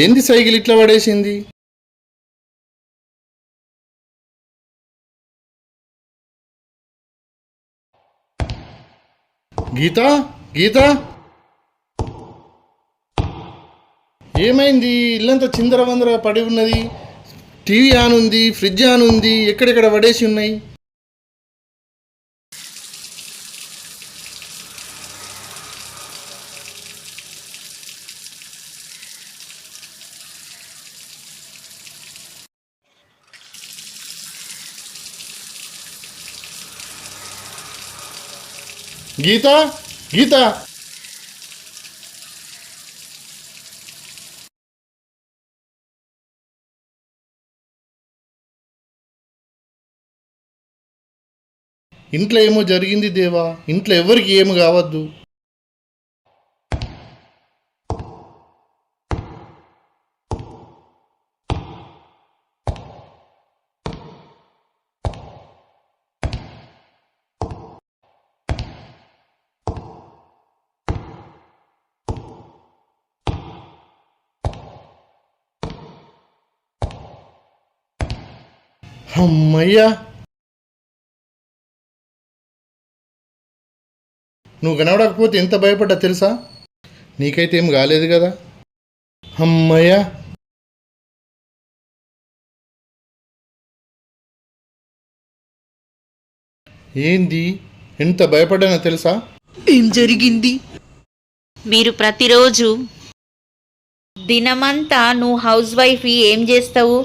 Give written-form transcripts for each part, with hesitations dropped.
ఏంది సైకిల్ ఇట్లా పడేసింది? గీత, గీత, ఏమైంది? ఇల్లంతా చిందరవందర పడి ఉన్నది. టీవీ ఆన్ ఉంది, ఫ్రిడ్జ్ ఆన్ ఉంది, ఎక్కడెక్కడ పడేసి ఉన్నాయి. గీత, గీత, ఇంట్లో ఏమో జరిగింది దేవా. ఇంట్లో ఎవరికి ఏమి కావద్దు. అమ్మయ్యా, నువ్వు కనబడకపోతే ఎంత భయపడ్డా తెలుసా? నీకైతే ఏం కాలేదు కదా. అమ్మయ్యా, ఏంది ఎంత భయపడ్డానో తెలుసా? ఏం జరిగింది? మీరు ప్రతిరోజు దినమంతా నువ్వు హౌస్ వైఫ్ ఏం చేస్తావు?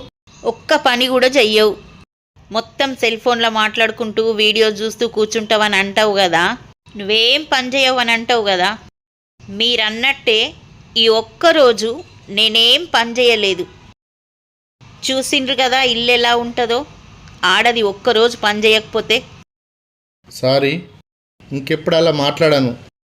ఒక్క పని కూడా చెయ్యవు. మొత్తం సెల్ ఫోన్లో మాట్లాడుకుంటూ వీడియో చూస్తూ కూర్చుంటావని అంటావు కదా. నువ్వేం పని చేయవు అని అంటావు కదా. మీరన్నట్టే ఈ ఒక్కరోజు నేనేం పని చేయలేదు. చూసిండ్రు కదా ఇల్లు ఎలా ఉంటుందో. ఆడది ఒక్కరోజు పని చేయకపోతే. సారీ, ఇంకెప్పుడు అలా మాట్లాడాను.